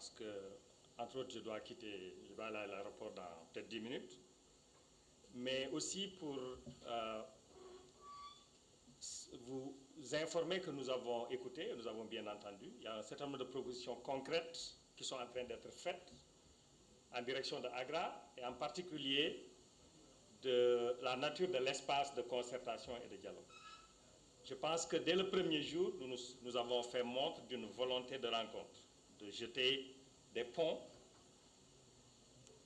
parce que, entre autres, je dois aller à l'aéroport dans peut-être 10 minutes, mais aussi pour vous informer que nous avons écouté, nous avons bien entendu. Il y a un certain nombre de propositions concrètes qui sont en train d'être faites en direction de Agra, et en particulier de la nature de l'espace de concertation et de dialogue. Je pense que dès le premier jour, nous avons fait montre d'une volonté de rencontre, de jeter des ponts.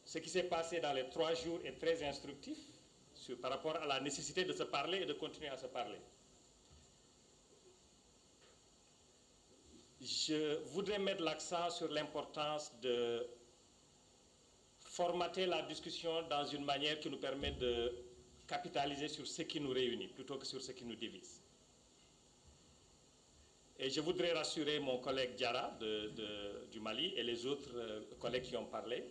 Ce qui s'est passé dans les 3 jours est très instructif par rapport à la nécessité de se parler et de continuer à se parler. Je voudrais mettre l'accent sur l'importance de formater la discussion dans une manière qui nous permet de capitaliser sur ce qui nous réunit plutôt que sur ce qui nous divise. Et je voudrais rassurer mon collègue Diarra du Mali et les autres collègues qui ont parlé.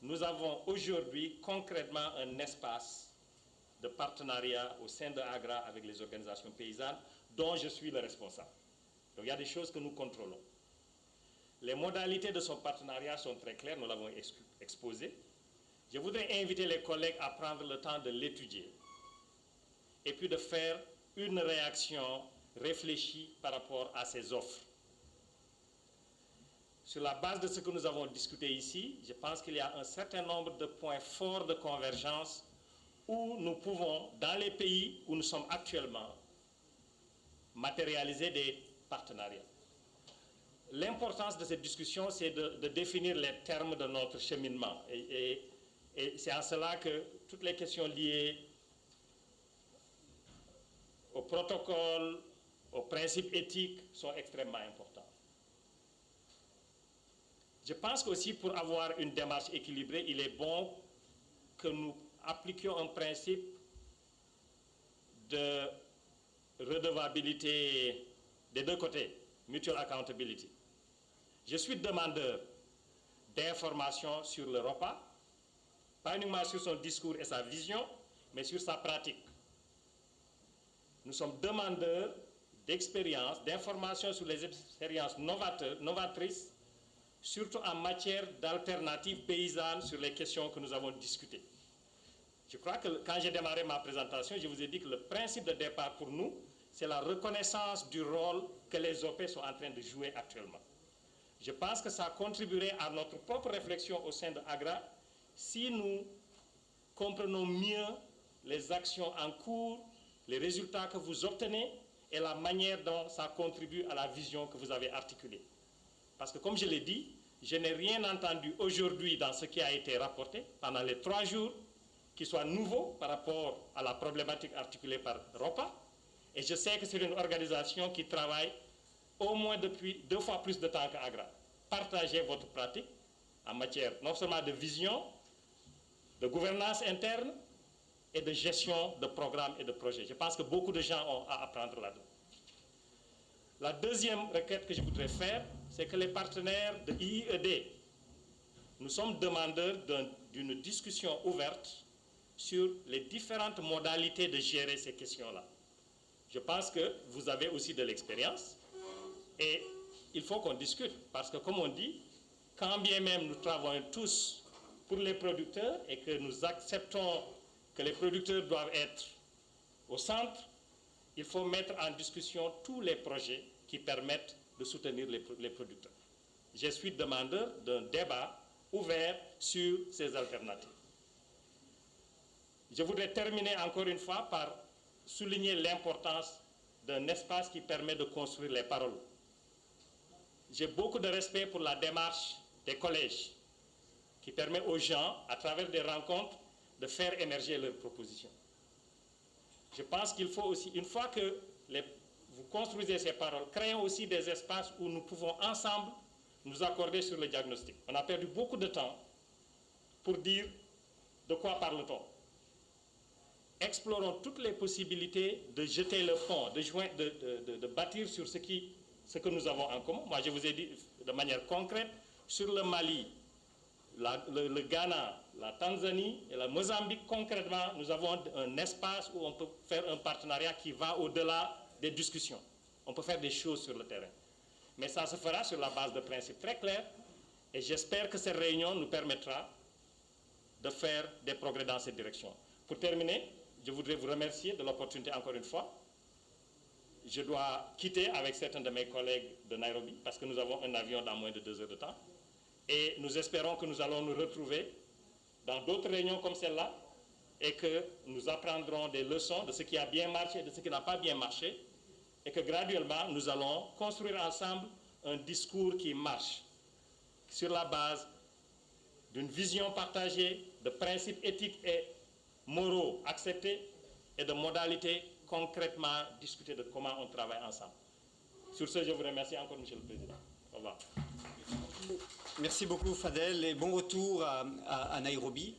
Nous avons aujourd'hui concrètement un espace de partenariat au sein de Agra avec les organisations paysannes dont je suis le responsable. Donc il y a des choses que nous contrôlons. Les modalités de son partenariat sont très claires, nous l'avons exposé. Je voudrais inviter les collègues à prendre le temps de l'étudier et puis de faire une réaction réfléchie par rapport à ces offres. Sur la base de ce que nous avons discuté ici, je pense qu'il y a un certain nombre de points forts de convergence où nous pouvons, dans les pays où nous sommes actuellement, matérialiser des partenariats. L'importance de cette discussion, c'est de définir les termes de notre cheminement. Et c'est en cela que toutes les questions liées au protocole, aux principes éthiques sont extrêmement importantes. Je pense qu'aussi pour avoir une démarche équilibrée, il est bon que nous appliquions un principe de redevabilité des deux côtés, mutual accountability. Je suis demandeur d'informations sur le repas, pas uniquement sur son discours et sa vision, mais sur sa pratique. Nous sommes demandeurs d'expérience, d'informations sur les expériences novatrices, surtout en matière d'alternatives paysannes sur les questions que nous avons discutées. Je crois que quand j'ai démarré ma présentation, je vous ai dit que le principe de départ pour nous, c'est la reconnaissance du rôle que les OP sont en train de jouer actuellement. Je pense que ça contribuerait à notre propre réflexion au sein de Agra si nous comprenons mieux les actions en cours, les résultats que vous obtenez et la manière dont ça contribue à la vision que vous avez articulée. Parce que comme je l'ai dit, je n'ai rien entendu aujourd'hui dans ce qui a été rapporté pendant les 3 jours qui soit nouveau par rapport à la problématique articulée par ROPA. Et je sais que c'est une organisation qui travaille au moins depuis 2 fois plus de temps qu'Agra. Partagez votre pratique en matière non seulement de vision, de gouvernance interne et de gestion de programmes et de projets. Je pense que beaucoup de gens ont à apprendre là-dedans. La deuxième requête que je voudrais faire, c'est que les partenaires de IIED, nous sommes demandeurs d'une discussion ouverte sur les différentes modalités de gérer ces questions-là. Je pense que vous avez aussi de l'expérience et il faut qu'on discute parce que comme on dit, quand bien même nous travaillons tous pour les producteurs et que nous acceptons que les producteurs doivent être au centre, il faut mettre en discussion tous les projets qui permettent de soutenir les producteurs. Je suis demandeur d'un débat ouvert sur ces alternatives. Je voudrais terminer encore une fois par souligner l'importance d'un espace qui permet de construire les paroles. J'ai beaucoup de respect pour la démarche des collèges qui permet aux gens, à travers des rencontres, de faire émerger leurs propositions. Je pense qu'il faut aussi, une fois que vous construisez ces paroles, créons aussi des espaces où nous pouvons ensemble nous accorder sur le diagnostic. On a perdu beaucoup de temps pour dire de quoi parle-t-on. Explorons toutes les possibilités de jeter le pont, de bâtir sur ce que nous avons en commun. Moi, je vous ai dit de manière concrète, sur le Mali, le Ghana, la Tanzanie et la Mozambique, concrètement, nous avons un espace où on peut faire un partenariat qui va au-delà des discussions. On peut faire des choses sur le terrain. Mais ça se fera sur la base de principes très clairs Et j'espère que cette réunion nous permettra de faire des progrès dans cette direction. Pour terminer, je voudrais vous remercier de l'opportunité encore une fois. Je dois quitter avec certains de mes collègues de Nairobi parce que nous avons un avion dans moins de 2 heures de temps. Et nous espérons que nous allons nous retrouver dans d'autres réunions comme celle-là et que nous apprendrons des leçons de ce qui a bien marché et de ce qui n'a pas bien marché et que graduellement nous allons construire ensemble un discours qui marche sur la base d'une vision partagée, de principes éthiques et moraux acceptés et de modalités concrètement discuter de comment on travaille ensemble. Sur ce, je vous remercie encore, Monsieur le Président. Au revoir. Merci beaucoup, Fadel, et bon retour à Nairobi,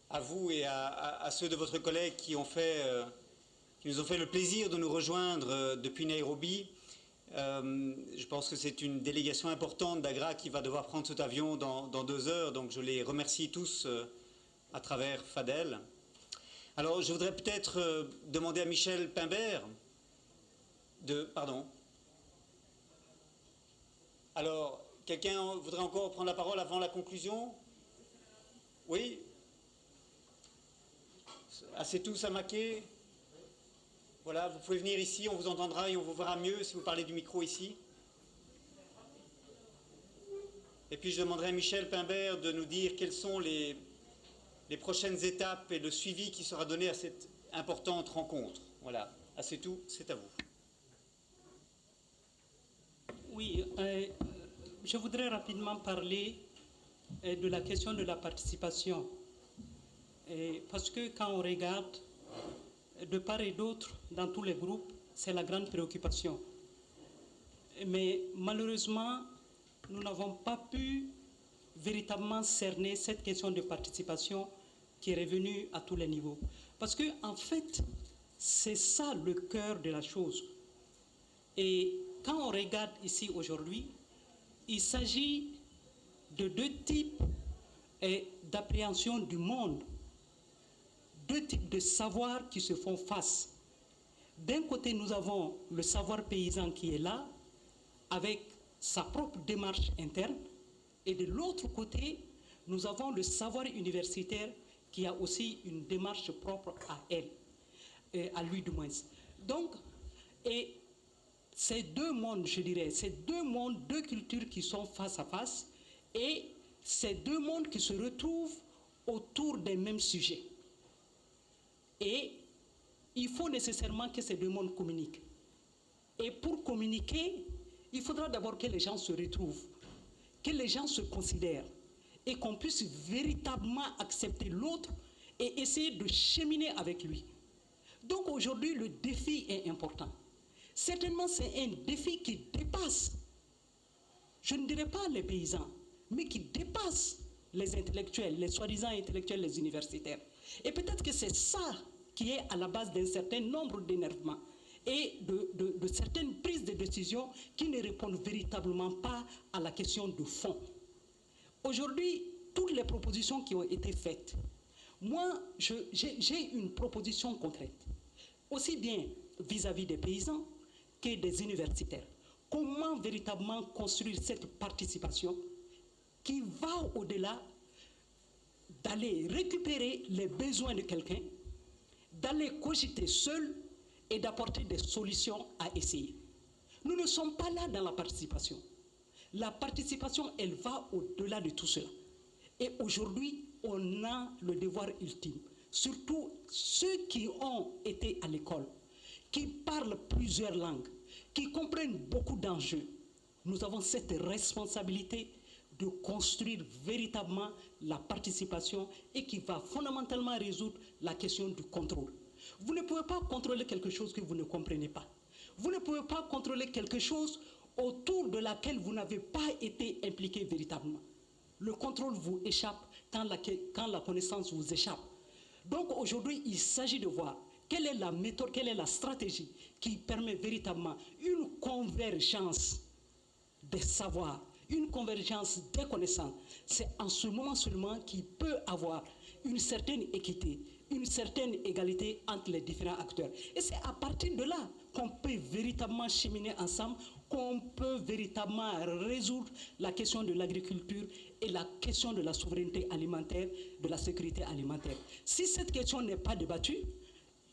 à vous et à ceux de votre collègue qui nous ont fait le plaisir de nous rejoindre depuis Nairobi. Je pense que c'est une délégation importante d'AGRA qui va devoir prendre cet avion dans 2 heures, donc je les remercie tous à travers Fadel. Alors, je voudrais peut-être demander à Michel Pimbert Pardon. Alors, quelqu'un voudrait encore prendre la parole avant la conclusion? Oui? Assetou Samaké? Voilà, vous pouvez venir ici, on vous entendra et on vous verra mieux si vous parlez du micro ici. Et puis, je demanderai à Michel Pimbert de nous dire quelles sont les prochaines étapes et le suivi qui sera donné à cette importante rencontre. Voilà, Assetou, c'est à vous. Oui, je voudrais rapidement parler de la question de la participation. Parce que quand on regarde de part et d'autre dans tous les groupes, c'est la grande préoccupation. Mais malheureusement, nous n'avons pas pu véritablement cerner cette question de participation qui est revenue à tous les niveaux. Parce que, en fait, c'est ça le cœur de la chose. Et quand on regarde ici aujourd'hui, il s'agit de 2 types d'appréhension du monde, 2 types de savoirs qui se font face. D'un côté, nous avons le savoir paysan qui est là, avec sa propre démarche interne, et de l'autre côté, nous avons le savoir universitaire qui a aussi une démarche propre à elle, à lui du moins. Donc, et ces 2 mondes, je dirais, ces 2 mondes, 2 cultures qui sont face à face, et ces 2 mondes qui se retrouvent autour des mêmes sujets. Et il faut nécessairement que ces 2 mondes communiquent. Et pour communiquer, il faudra d'abord que les gens se retrouvent, que les gens se considèrent, et qu'on puisse véritablement accepter l'autre et essayer de cheminer avec lui. Donc aujourd'hui, le défi est important. Certainement, c'est un défi qui dépasse, je ne dirais pas les paysans, mais qui dépasse les intellectuels, les soi-disant intellectuels, les universitaires. Et peut-être que c'est ça qui est à la base d'un certain nombre d'énervements et de certaines prises de décision qui ne répondent véritablement pas à la question de fond. Aujourd'hui, toutes les propositions qui ont été faites, moi, j'ai une proposition concrète, aussi bien vis-à-vis des paysans que des universitaires. Comment véritablement construire cette participation qui va au-delà d'aller récupérer les besoins de quelqu'un, d'aller cogiter seul et d'apporter des solutions à essayer. Nous ne sommes pas là dans la participation. La participation, elle va au-delà de tout cela. Et aujourd'hui, on a le devoir ultime, surtout ceux qui ont été à l'école, qui parlent plusieurs langues, qui comprennent beaucoup d'enjeux. Nous avons cette responsabilité de construire véritablement la participation et qui va fondamentalement résoudre la question du contrôle. Vous ne pouvez pas contrôler quelque chose que vous ne comprenez pas. Vous ne pouvez pas contrôler quelque chose autour de laquelle vous n'avez pas été impliqué véritablement. Le contrôle vous échappe quand la connaissance vous échappe. Donc aujourd'hui, il s'agit de voir quelle est la méthode, quelle est la stratégie qui permet véritablement une convergence des savoirs, une convergence des connaissances. C'est en ce moment seulement qu'il peut avoir une certaine équité, une certaine égalité entre les différents acteurs. Et c'est à partir de là qu'on peut véritablement cheminer ensemble, qu'on peut véritablement résoudre la question de l'agriculture et la question de la souveraineté alimentaire, de la sécurité alimentaire. Si cette question n'est pas débattue,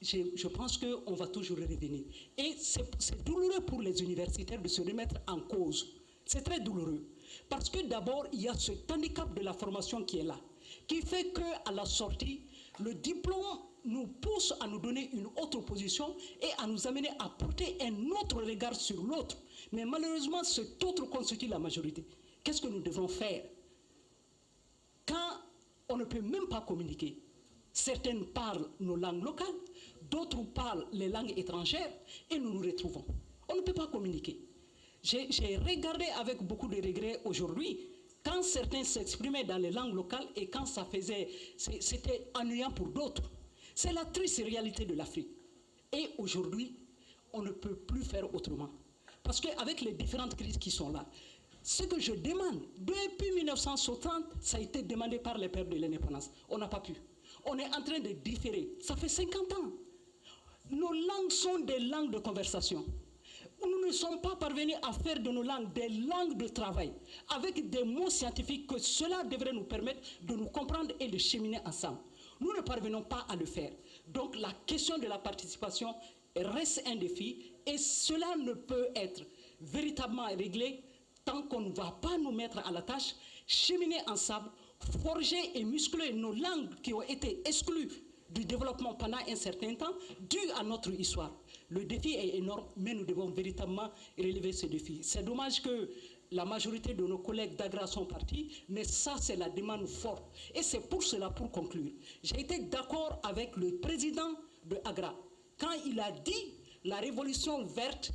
je pense qu'on va toujours revenir. Et c'est douloureux pour les universitaires de se remettre en cause. C'est très douloureux. Parce que d'abord, il y a ce handicap de la formation qui est là, qui fait qu'à la sortie, le diplôme nous pousse à nous donner une autre position et à nous amener à porter un autre regard sur l'autre. Mais malheureusement, cet autre constitue la majorité. Qu'est-ce que nous devons faire? Quand on ne peut même pas communiquer, certaines parlent nos langues locales, d'autres parlent les langues étrangères et nous nous retrouvons. On ne peut pas communiquer. J'ai regardé avec beaucoup de regrets aujourd'hui quand certains s'exprimaient dans les langues locales et quand c'était ennuyant pour d'autres. C'est la triste réalité de l'Afrique. Et aujourd'hui, on ne peut plus faire autrement. Parce qu'avec les différentes crises qui sont là, ce que je demande, depuis 1960, ça a été demandé par les pères de l'indépendance. On n'a pas pu. On est en train de différer. Ça fait 50 ans. Nos langues sont des langues de conversation. Nous ne sommes pas parvenus à faire de nos langues des langues de travail, avec des mots scientifiques que cela devrait nous permettre de nous comprendre et de cheminer ensemble. Nous ne parvenons pas à le faire. Donc la question de la participation reste un défi et cela ne peut être véritablement réglé tant qu'on ne va pas nous mettre à la tâche, cheminer ensemble, forger et muscler nos langues qui ont été exclues du développement pendant un certain temps, dû à notre histoire. Le défi est énorme, mais nous devons véritablement relever ce défi. C'est dommage que la majorité de nos collègues d'Agra sont partis, mais ça, c'est la demande forte. Et c'est pour cela, pour conclure, j'ai été d'accord avec le président de Agra quand il a dit la révolution verte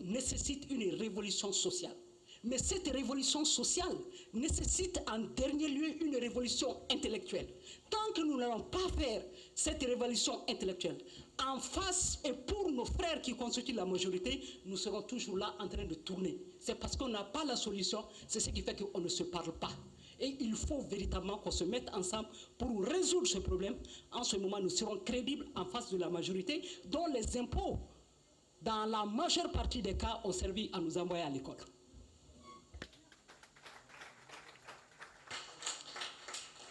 nécessite une révolution sociale. Mais cette révolution sociale nécessite en dernier lieu une révolution intellectuelle. Tant que nous n'allons pas faire cette révolution intellectuelle en face et pour nos frères qui constituent la majorité, nous serons toujours là en train de tourner. C'est parce qu'on n'a pas la solution, c'est ce qui fait qu'on ne se parle pas. Et il faut véritablement qu'on se mette ensemble pour résoudre ce problème. En ce moment, nous serons crédibles en face de la majorité, dont les impôts, dans la majeure partie des cas, ont servi à nous envoyer à l'école.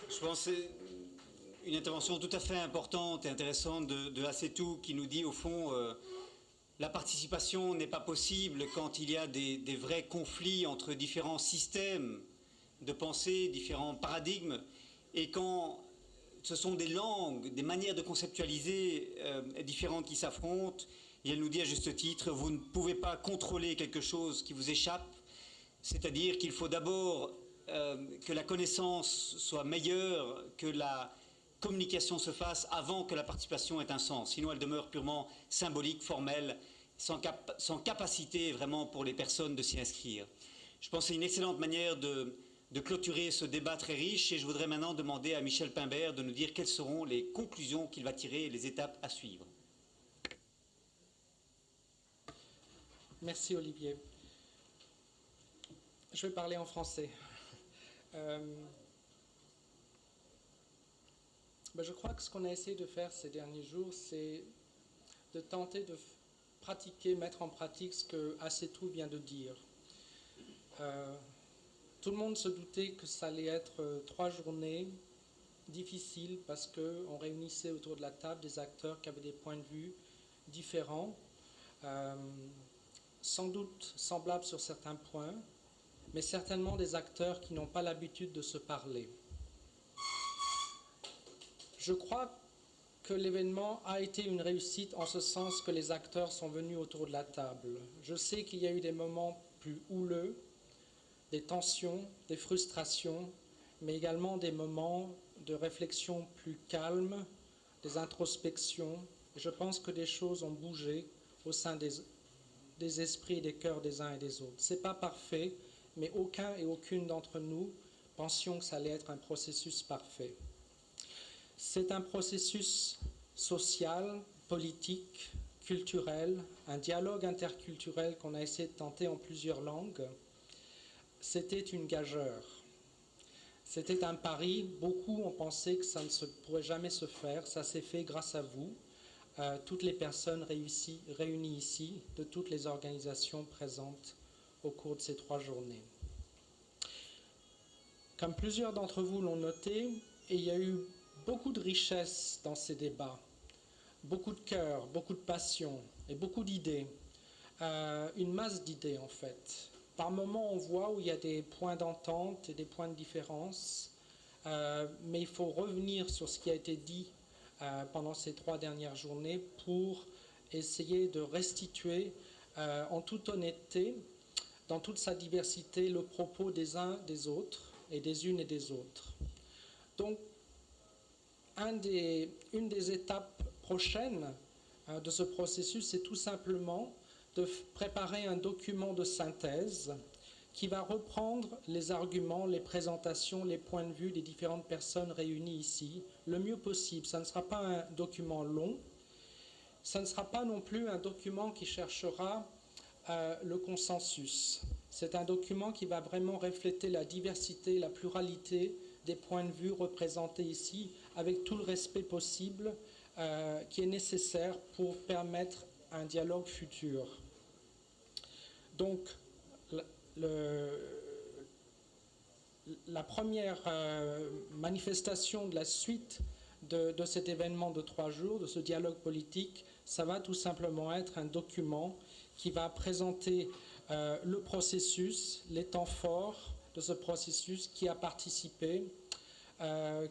Je pense que c'est une intervention tout à fait importante et intéressante de Assetou qui nous dit au fond la participation n'est pas possible quand il y a des vrais conflits entre différents systèmes de pensée, différents paradigmes, et quand ce sont des langues, des manières de conceptualiser différentes qui s'affrontent. Et elle nous dit à juste titre, vous ne pouvez pas contrôler quelque chose qui vous échappe, c'est-à-dire qu'il faut d'abord que la connaissance soit meilleure, que la communication se fasse avant que la participation ait un sens. Sinon, elle demeure purement symbolique, formelle, sans capacité vraiment pour les personnes de s'y inscrire. Je pense que c'est une excellente manière de clôturer ce débat très riche et je voudrais maintenant demander à Michel Pimbert de nous dire quelles seront les conclusions qu'il va tirer et les étapes à suivre. Merci Olivier. Je vais parler en français. Je crois que ce qu'on a essayé de faire ces derniers jours, c'est de tenter de pratiquer, mettre en pratique ce que Assetou vient de dire. Tout le monde se doutait que ça allait être 3 journées difficiles parce qu'on réunissait autour de la table des acteurs qui avaient des points de vue différents, sans doute semblables sur certains points, mais certainement des acteurs qui n'ont pas l'habitude de se parler. Je crois que l'événement a été une réussite en ce sens que les acteurs sont venus autour de la table. Je sais qu'il y a eu des moments plus houleux, des tensions, des frustrations, mais également des moments de réflexion plus calmes, des introspections. Je pense que des choses ont bougé au sein des esprits et des cœurs des uns et des autres. Ce n'est pas parfait, mais aucun et aucune d'entre nous pensions que ça allait être un processus parfait. C'est un processus social, politique, culturel, un dialogue interculturel qu'on a essayé de tenter en plusieurs langues. C'était une gageure. C'était un pari. Beaucoup ont pensé que ça ne pourrait jamais se faire. Ça s'est fait grâce à vous. toutes les personnes réunies ici, de toutes les organisations présentes au cours de ces 3 journées. Comme plusieurs d'entre vous l'ont noté, il y a eu beaucoup de richesse dans ces débats, beaucoup de cœur, beaucoup de passion et beaucoup d'idées, une masse d'idées en fait. Par moments, on voit où il y a des points d'entente et des points de différence, mais il faut revenir sur ce qui a été dit pendant ces 3 dernières journées pour essayer de restituer en toute honnêteté, dans toute sa diversité, le propos des uns des autres et des unes et des autres. Donc, une des étapes prochaines de ce processus, c'est tout simplement de préparer un document de synthèse qui va reprendre les arguments, les présentations, les points de vue des différentes personnes réunies ici le mieux possible. Ça ne sera pas un document long, ça ne sera pas non plus un document qui cherchera le consensus. C'est un document qui va vraiment refléter la diversité, la pluralité des points de vue représentés ici, avec tout le respect possible qui est nécessaire pour permettre un dialogue futur. Donc, la première manifestation de la suite de cet événement de 3 jours, de ce dialogue politique, ça va tout simplement être un document qui va présenter le processus, les temps forts de ce processus, qui a participé,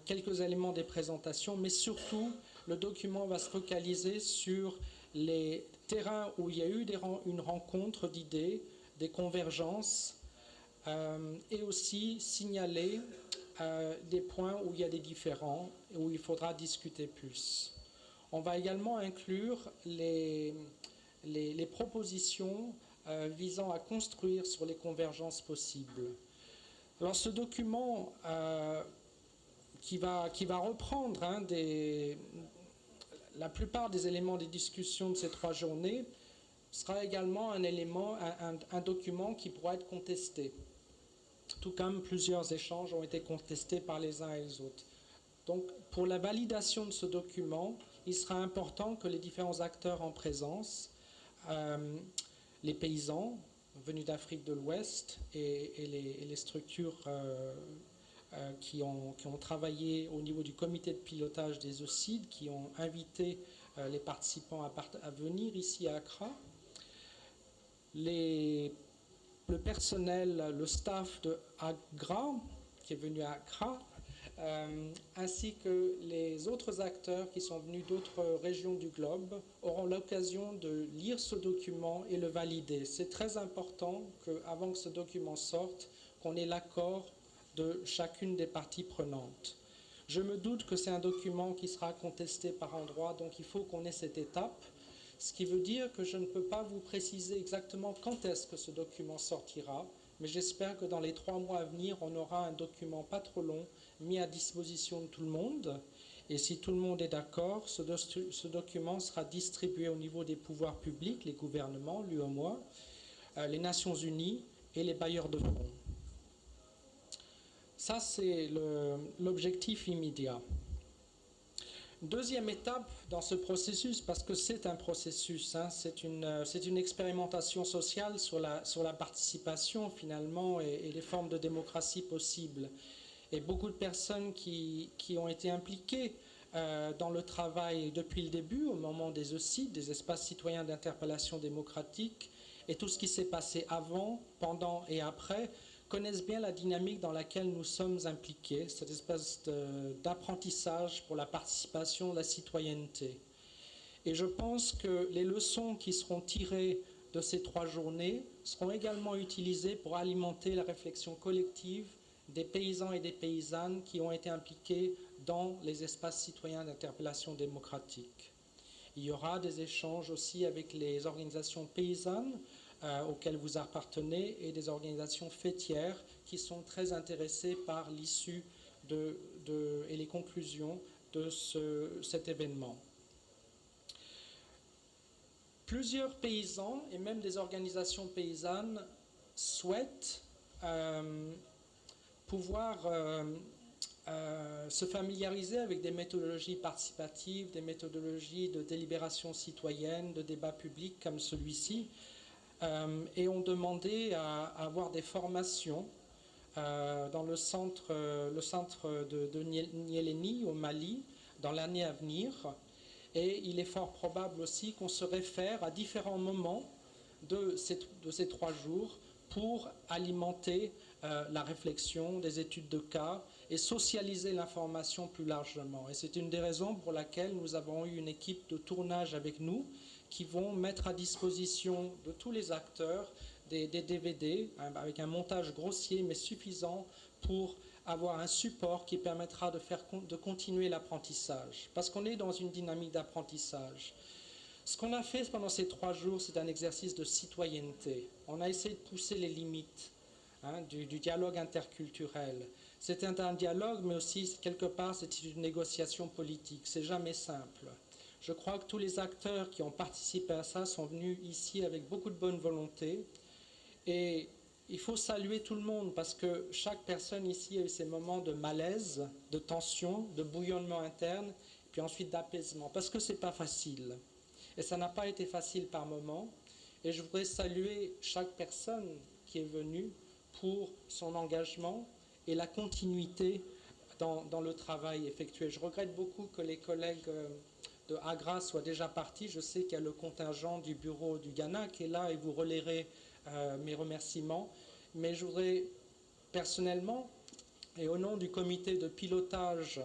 quelques éléments des présentations, mais surtout, le document va se focaliser sur les terrains où il y a eu une rencontre d'idées, des convergences, et aussi signaler des points où il y a des différends et où il faudra discuter plus. On va également inclure les propositions visant à construire sur les convergences possibles. Alors ce document qui va reprendre la plupart des éléments des discussions de ces 3 journées sera également un document qui pourra être contesté, tout comme plusieurs échanges ont été contestés par les uns et les autres. Donc, pour la validation de ce document, il sera important que les différents acteurs en présence, les paysans venus d'Afrique de l'Ouest et les structures qui ont travaillé au niveau du comité de pilotage des OCID, qui ont invité les participants à venir ici à Accra, le personnel, le staff de Agra, qui est venu à Accra, ainsi que les autres acteurs qui sont venus d'autres régions du globe auront l'occasion de lire ce document et le valider. C'est très important qu'avant que ce document sorte, qu'on ait l'accord de chacune des parties prenantes. Je me doute que c'est un document qui sera contesté par endroits, donc il faut qu'on ait cette étape. Ce qui veut dire que je ne peux pas vous préciser exactement quand est-ce que ce document sortira, mais j'espère que dans les 3 mois à venir, on aura un document pas trop long mis à disposition de tout le monde. Et si tout le monde est d'accord, ce document sera distribué au niveau des pouvoirs publics, les gouvernements, l'UEMOA, les Nations Unies et les bailleurs de fonds. Ça, c'est l'objectif immédiat. Deuxième étape dans ce processus, parce que c'est un processus, c'est une expérimentation sociale sur la participation finalement et les formes de démocratie possibles. Et beaucoup de personnes qui ont été impliquées dans le travail depuis le début, au moment des OCID, des espaces citoyens d'interpellation démocratique, et tout ce qui s'est passé avant, pendant et après, connaissent bien la dynamique dans laquelle nous sommes impliqués, cette espèce d'apprentissage pour la participation, la citoyenneté. Et je pense que les leçons qui seront tirées de ces 3 journées seront également utilisées pour alimenter la réflexion collective des paysans et des paysannes qui ont été impliqués dans les espaces citoyens d'interpellation démocratique. Il y aura des échanges aussi avec les organisations paysannes auxquelles vous appartenez et des organisations fêtières qui sont très intéressées par l'issue et les conclusions de cet événement. Plusieurs paysans et même des organisations paysannes souhaitent pouvoir se familiariser avec des méthodologies participatives, des méthodologies de délibération citoyenne, de débat public comme celui-ci, et ont demandé à avoir des formations dans le centre de Nyéléni au Mali dans l'année à venir. Et il est fort probable aussi qu'on se réfère à différents moments de ces 3 jours pour alimenter la réflexion, des études de cas et socialiser l'information plus largement. Et c'est une des raisons pour laquelle nous avons eu une équipe de tournage avec nous qui vont mettre à disposition de tous les acteurs des DVD avec un montage grossier mais suffisant pour avoir un support qui permettra de continuer l'apprentissage. Parce qu'on est dans une dynamique d'apprentissage. Ce qu'on a fait pendant ces 3 jours, c'est un exercice de citoyenneté. On a essayé de pousser les limites du dialogue interculturel. C'était un dialogue, mais aussi, quelque part, c'était une négociation politique. C'est jamais simple. Je crois que tous les acteurs qui ont participé à ça sont venus ici avec beaucoup de bonne volonté. Et il faut saluer tout le monde parce que chaque personne ici a eu ses moments de malaise, de tension, de bouillonnement interne, puis ensuite d'apaisement. Parce que ce n'est pas facile. Et ça n'a pas été facile par moment. Et je voudrais saluer chaque personne qui est venue pour son engagement et la continuité dans le travail effectué. Je regrette beaucoup que les collègues de Agra soient déjà partis. Je sais qu'il y a le contingent du bureau du Ghana qui est là et vous relayerez mes remerciements. Mais je voudrais personnellement, et au nom du comité de pilotage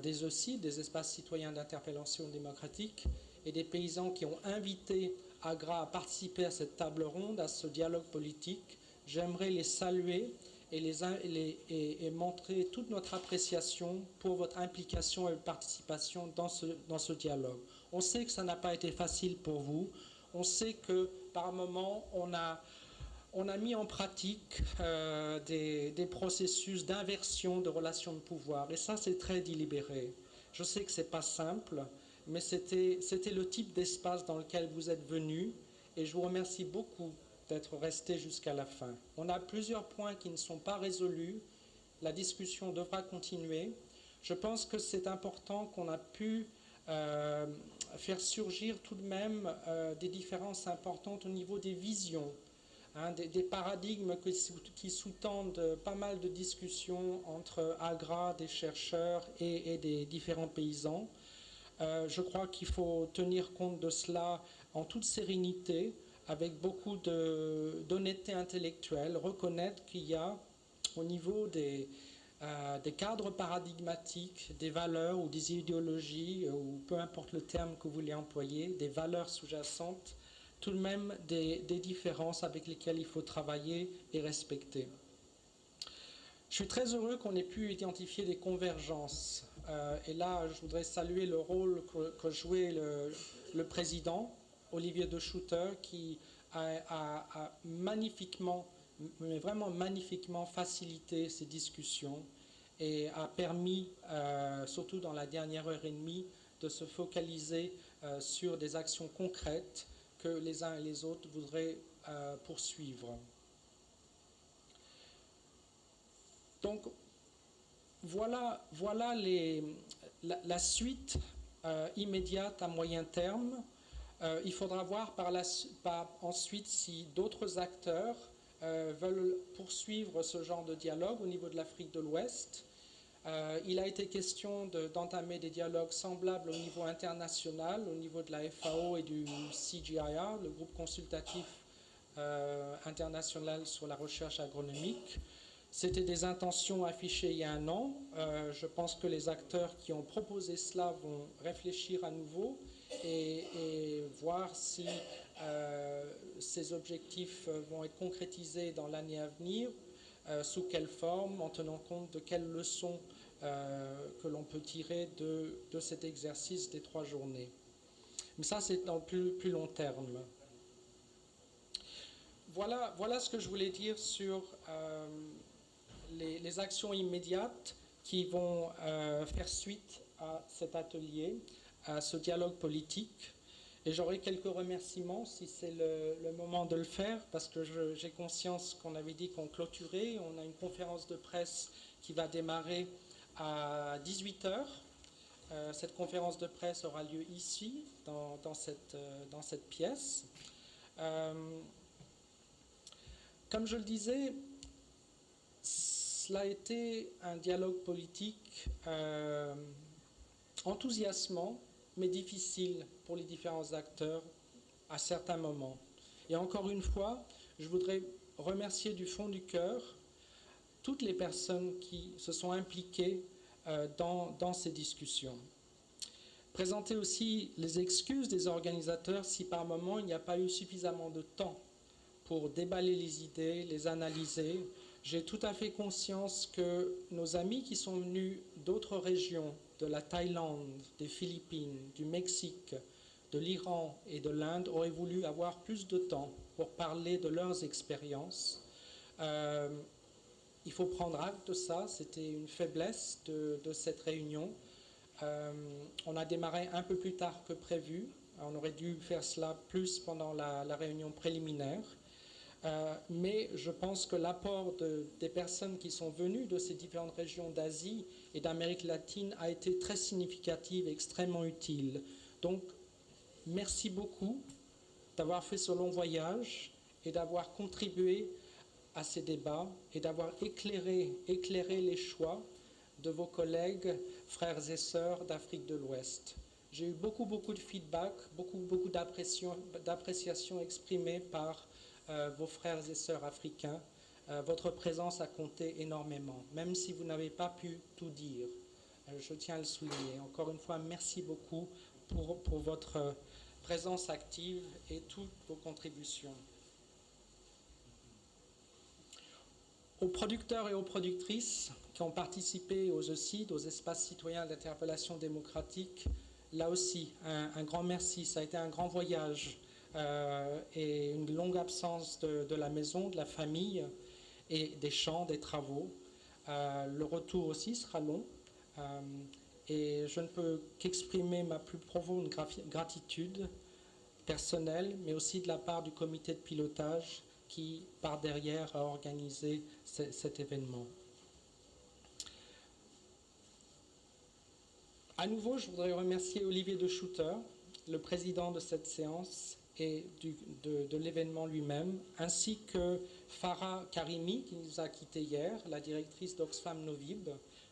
des ECI, des espaces citoyens d'interpellation démocratique, et des paysans qui ont invité Agra à participer à cette table ronde, à ce dialogue politique, j'aimerais les saluer et montrer toute notre appréciation pour votre implication et participation dans ce dialogue. On sait que ça n'a pas été facile pour vous. On sait que par moments, on a mis en pratique des processus d'inversion de relations de pouvoir. Et ça, c'est très délibéré. Je sais que ce n'est pas simple, mais c'était le type d'espace dans lequel vous êtes venus. Et je vous remercie beaucoup d'être restés jusqu'à la fin. On a plusieurs points qui ne sont pas résolus. La discussion devra continuer. Je pense que c'est important qu'on a pu faire surgir tout de même des différences importantes au niveau des visions, des paradigmes qui sous-tendent pas mal de discussions entre Agra, des chercheurs et des différents paysans. Je crois qu'il faut tenir compte de cela en toute sérénité, avec beaucoup d'honnêteté intellectuelle, reconnaître qu'il y a au niveau des cadres paradigmatiques, des valeurs ou des idéologies, ou peu importe le terme que vous voulez employer, des valeurs sous-jacentes, tout de même des différences avec lesquelles il faut travailler et respecter. Je suis très heureux qu'on ait pu identifier des convergences. Et là, je voudrais saluer le rôle que jouait le président, Olivier De Schutter, qui a magnifiquement, mais vraiment magnifiquement facilité ces discussions et a permis, surtout dans la dernière heure et demie, de se focaliser sur des actions concrètes que les uns et les autres voudraient poursuivre. Donc, voilà la suite immédiate à moyen terme. Il faudra voir ensuite si d'autres acteurs veulent poursuivre ce genre de dialogue au niveau de l'Afrique de l'Ouest. Il a été question d'entamer des dialogues semblables au niveau international, au niveau de la FAO et du CGIAR, le groupe consultatif international sur la recherche agronomique. C'était des intentions affichées il y a 1 an. Je pense que les acteurs qui ont proposé cela vont réfléchir à nouveau et voir si ces objectifs vont être concrétisés dans l'année à venir, sous quelle forme, en tenant compte de quelles leçons que l'on peut tirer de cet exercice des 3 journées. Mais ça, c'est dans le plus long terme. Voilà ce que je voulais dire sur les actions immédiates qui vont faire suite à cet atelier, à ce dialogue politique. Et j'aurai quelques remerciements si c'est le moment de le faire, parce que j'ai conscience qu'on avait dit qu'on clôturait. On a une conférence de presse qui va démarrer à 18 heures. Cette conférence de presse aura lieu ici, dans cette pièce. Comme je le disais, cela a été un dialogue politique enthousiasmant, mais difficile pour les différents acteurs à certains moments. Et encore une fois, je voudrais remercier du fond du cœur toutes les personnes qui se sont impliquées dans ces discussions. Présenter aussi les excuses des organisateurs si par moment il n'y a pas eu suffisamment de temps pour déballer les idées, les analyser. J'ai tout à fait conscience que nos amis qui sont venus d'autres régions, de la Thaïlande, des Philippines, du Mexique, de l'Iran et de l'Inde, auraient voulu avoir plus de temps pour parler de leurs expériences. Il faut prendre acte de ça, c'était une faiblesse de cette réunion. On a démarré un peu plus tard que prévu. On aurait dû faire cela plus pendant la réunion préliminaire. Mais je pense que l'apport des personnes qui sont venues de ces différentes régions d'Asie et d'Amérique latine a été très significatif et extrêmement utile. Donc, merci beaucoup d'avoir fait ce long voyage et d'avoir contribué à ces débats et d'avoir éclairé les choix de vos collègues, frères et sœurs d'Afrique de l'Ouest. J'ai eu beaucoup de feedback, beaucoup d'appréciation exprimée par vos frères et sœurs africains. Votre présence a compté énormément, même si vous n'avez pas pu tout dire. Je tiens à le souligner. Encore une fois, merci beaucoup pour votre présence active et toutes vos contributions. Aux producteurs et aux productrices qui ont participé aux ECID, aux espaces citoyens d'interpellation démocratique, là aussi, un grand merci. Ça a été un grand voyage et une longue absence de la maison, de la famille et des champs, des travaux. Le retour aussi sera long et je ne peux qu'exprimer ma plus profonde gratitude personnelle, mais aussi de la part du comité de pilotage qui, par derrière, a organisé cet événement. À nouveau, je voudrais remercier Olivier de Schutter, le président de cette séance et de l'événement lui-même, ainsi que Farah Karimi, qui nous a quittés hier, la directrice d'Oxfam Novib,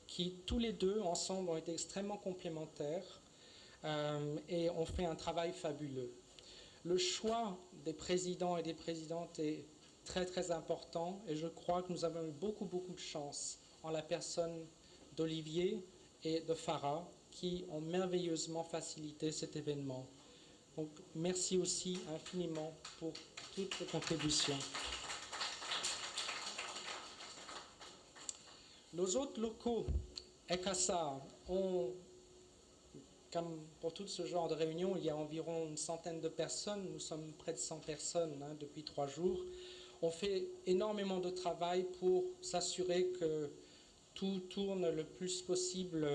qui tous les deux, ensemble, ont été extrêmement complémentaires et ont fait un travail fabuleux. Le choix des présidents et des présidentes est très important et je crois que nous avons eu beaucoup de chance en la personne d'Olivier et de Farah qui ont merveilleusement facilité cet événement. Donc merci aussi infiniment pour toutes vos contributions. Nos autres locaux, ECASA, ont, comme pour tout ce genre de réunion, il y a environ une centaine de personnes, nous sommes près de 100 personnes depuis 3 jours, on fait énormément de travail pour s'assurer que tout tourne le plus possible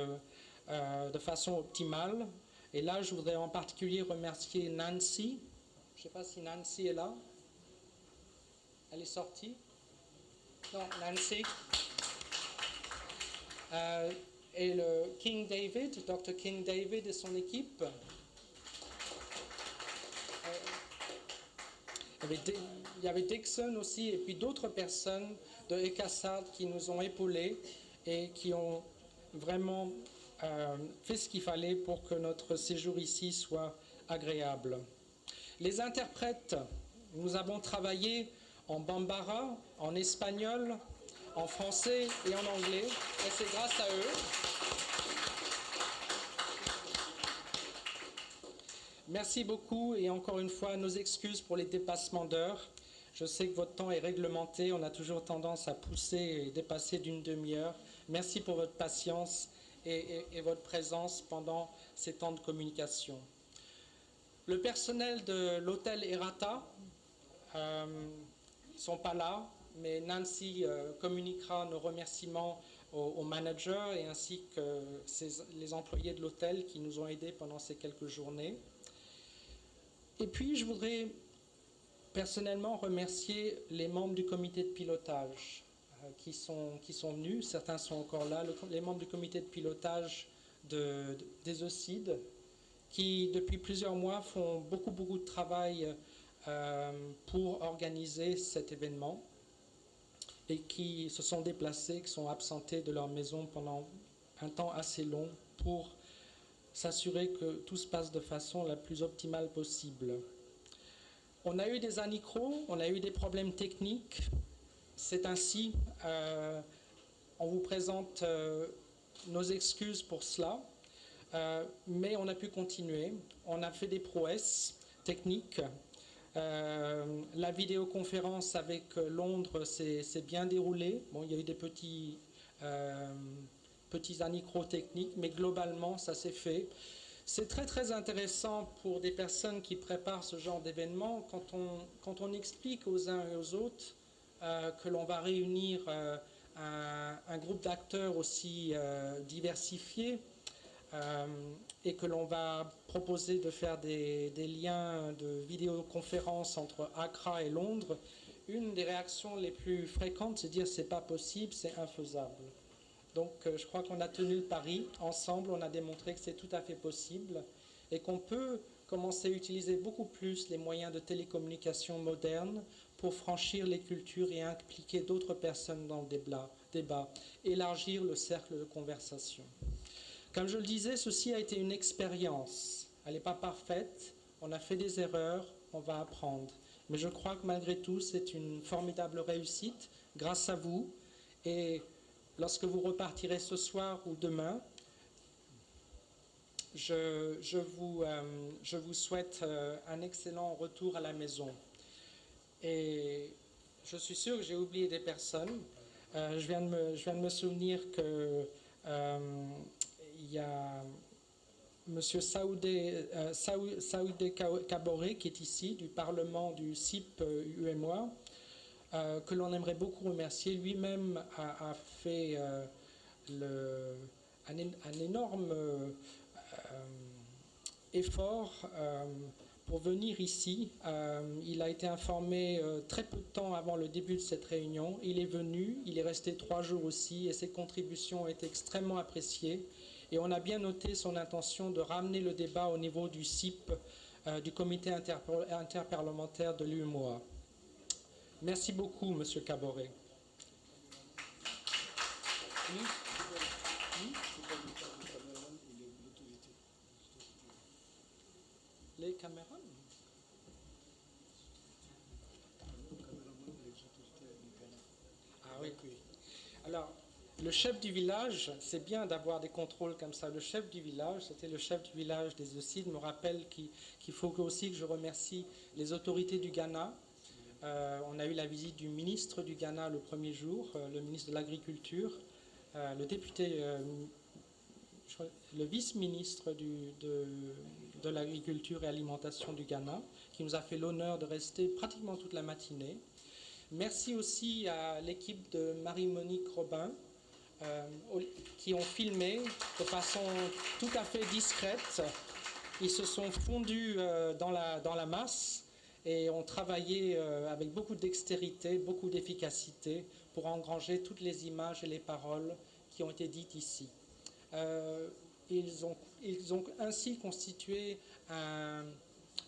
de façon optimale. Et là, je voudrais en particulier remercier Nancy. Je ne sais pas si Nancy est là. Elle est sortie? Non, Nancy. Et le King David, Dr. King David et son équipe. Il y avait Dixon aussi et puis d'autres personnes de ECASA qui nous ont épaulés et qui ont vraiment fait ce qu'il fallait pour que notre séjour ici soit agréable. Les interprètes, nous avons travaillé en bambara, en espagnol, en français et en anglais et c'est grâce à eux. Merci beaucoup et encore une fois, nos excuses pour les dépassements d'heures. Je sais que votre temps est réglementé, on a toujours tendance à pousser et dépasser d'une demi-heure. Merci pour votre patience et votre présence pendant ces temps de communication. Le personnel de l'hôtel Errata ne sont pas là, mais Nancy communiquera nos remerciements aux managers et ainsi que les employés de l'hôtel qui nous ont aidés pendant ces quelques journées. Et puis, je voudrais personnellement remercier les membres du comité de pilotage. qui sont venus, certains sont encore là, les membres du comité de pilotage des OSCID, qui depuis plusieurs mois font beaucoup de travail pour organiser cet événement et qui se sont déplacés, qui sont absentés de leur maison pendant un temps assez long pour s'assurer que tout se passe de façon la plus optimale possible. On a eu des anicros, on a eu des problèmes techniques, c'est ainsi, on vous présente nos excuses pour cela, mais on a pu continuer, on a fait des prouesses techniques. La vidéoconférence avec Londres s'est bien déroulée. Bon, il y a eu des petits anicros techniques, mais globalement, ça s'est fait. C'est très intéressant pour des personnes qui préparent ce genre d'événement quand on explique aux uns et aux autres que l'on va réunir un groupe d'acteurs aussi diversifié et que l'on va proposer de faire des liens de vidéoconférence entre Accra et Londres. Une des réactions les plus fréquentes, c'est de dire c'est pas possible, c'est infaisable. Donc je crois qu'on a tenu le pari. Ensemble, on a démontré que c'est tout à fait possible et qu'on peut commencer à utiliser beaucoup plus les moyens de télécommunication modernes pour franchir les cultures et impliquer d'autres personnes dans le débat, élargir le cercle de conversation. Comme je le disais, ceci a été une expérience. Elle n'est pas parfaite, on a fait des erreurs, on va apprendre. Mais je crois que malgré tout, c'est une formidable réussite grâce à vous. Et lorsque vous repartirez ce soir ou demain, je vous souhaite un excellent retour à la maison. Et je suis sûr que j'ai oublié des personnes. Je viens de me souvenir que il y a M. Saoudé Kaboré qui est ici, du Parlement du CIP UMOA, que l'on aimerait beaucoup remercier. Lui-même a fait un énorme effort pour venir ici. Il a été informé très peu de temps avant le début de cette réunion. Il est venu, il est resté 3 jours aussi et ses contributions ont été extrêmement appréciées. Et on a bien noté son intention de ramener le débat au niveau du CIP, du comité interparlementaire de l'UMOA. Merci beaucoup, M. Kaboré. Les caméras? Ah oui. Alors, le chef du village, c'est bien d'avoir des contrôles comme ça. Le chef du village, c'était le chef du village des OSCID, me rappelle qu'il faut aussi que je remercie les autorités du Ghana. On a eu la visite du ministre du Ghana le premier jour, le ministre de l'Agriculture, le député, le vice-ministre de l'Agriculture et Alimentation du Ghana, qui nous a fait l'honneur de rester pratiquement toute la matinée. Merci aussi à l'équipe de Marie-Monique Robin, qui ont filmé de façon tout à fait discrète. Ils se sont fondus dans la masse et ont travaillé avec beaucoup de dextérité, beaucoup d'efficacité pour engranger toutes les images et les paroles qui ont été dites ici. Ils ont ainsi constitué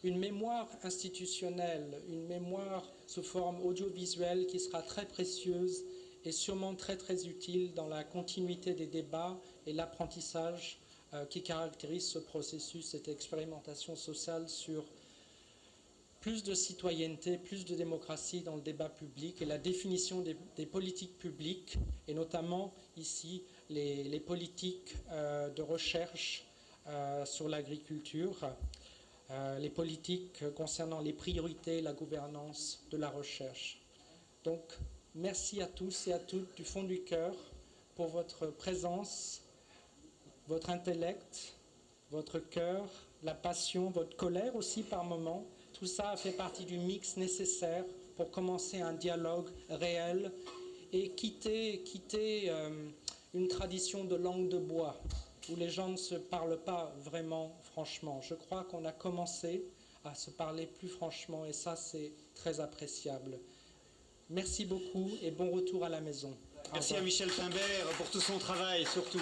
une mémoire institutionnelle, une mémoire sous forme audiovisuelle qui sera très précieuse et sûrement très utile dans la continuité des débats et l'apprentissage qui caractérise ce processus, cette expérimentation sociale sur plus de citoyenneté, plus de démocratie dans le débat public et la définition des politiques publiques, et notamment ici les politiques de recherche sur l'agriculture, les politiques concernant les priorités, la gouvernance de la recherche. Donc, merci à tous et à toutes du fond du cœur pour votre présence, votre intellect, votre cœur, la passion, votre colère aussi par moments. Tout ça a fait partie du mix nécessaire pour commencer un dialogue réel et quitter une tradition de langue de bois où les gens ne se parlent pas vraiment franchement. Je crois qu'on a commencé à se parler plus franchement et ça c'est très appréciable. Merci beaucoup et bon retour à la maison. Au Merci revoir. à Michel Pimbert pour tout son travail, surtout.